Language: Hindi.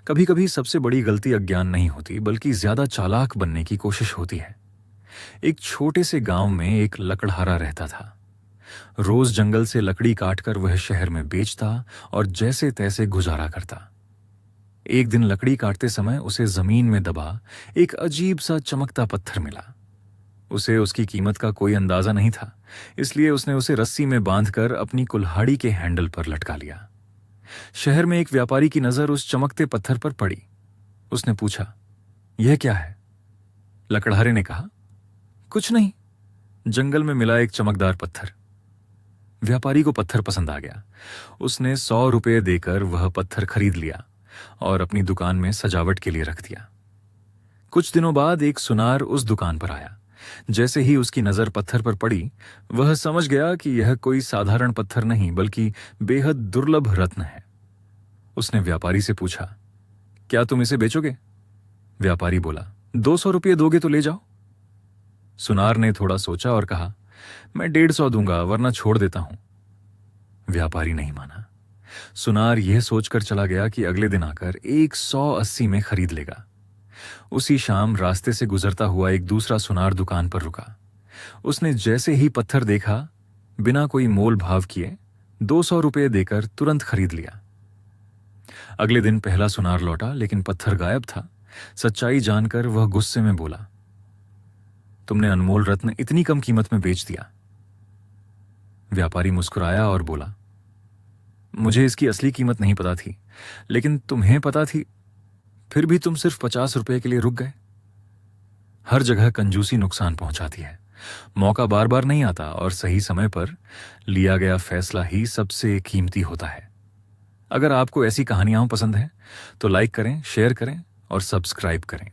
कभी कभी सबसे बड़ी गलती अज्ञान नहीं होती, बल्कि ज्यादा चालाक बनने की कोशिश होती है। एक छोटे से गांव में एक लकड़हारा रहता था। रोज जंगल से लकड़ी काटकर वह शहर में बेचता और जैसे तैसे गुजारा करता। एक दिन लकड़ी काटते समय उसे जमीन में दबा एक अजीब सा चमकता पत्थर मिला। उसे उसकी कीमत का कोई अंदाजा नहीं था, इसलिए उसने उसे रस्सी में बांधकर अपनी कुल्हाड़ी के हैंडल पर लटका लिया। शहर में एक व्यापारी की नजर उस चमकते पत्थर पर पड़ी। उसने पूछा, यह क्या है? लकड़हारे ने कहा, कुछ नहीं, जंगल में मिला एक चमकदार पत्थर। व्यापारी को पत्थर पसंद आ गया। उसने 100 रुपये देकर वह पत्थर खरीद लिया और अपनी दुकान में सजावट के लिए रख दिया। कुछ दिनों बाद एक सुनार उस दुकान पर आया। जैसे ही उसकी नजर पत्थर पर पड़ी, वह समझ गया कि यह कोई साधारण पत्थर नहीं, बल्कि बेहद दुर्लभ रत्न है। उसने व्यापारी से पूछा, क्या तुम इसे बेचोगे? व्यापारी बोला, 200 रुपये दोगे तो ले जाओ। सुनार ने थोड़ा सोचा और कहा, मैं 150 दूंगा, वरना छोड़ देता हूं। व्यापारी नहीं माना। सुनार यह सोचकर चला गया कि अगले दिन आकर 180 में खरीद लेगा। उसी शाम रास्ते से गुजरता हुआ एक दूसरा सुनार दुकान पर रुका। उसने जैसे ही पत्थर देखा, बिना कोई मोल भाव किए 200 रुपये देकर तुरंत खरीद लिया। अगले दिन पहला सुनार लौटा, लेकिन पत्थर गायब था। सच्चाई जानकर वह गुस्से में बोला, तुमने अनमोल रत्न इतनी कम कीमत में बेच दिया। व्यापारी मुस्कुराया और बोला, मुझे इसकी असली कीमत नहीं पता थी, लेकिन तुम्हें पता थी, फिर भी तुम सिर्फ 50 रुपए के लिए रुक गए। हर जगह कंजूसी नुकसान पहुंचाती है। मौका बार बार नहीं आता और सही समय पर लिया गया फैसला ही सबसे कीमती होता है। अगर आपको ऐसी कहानियां पसंद हैं तो लाइक करें, शेयर करें और सब्सक्राइब करें।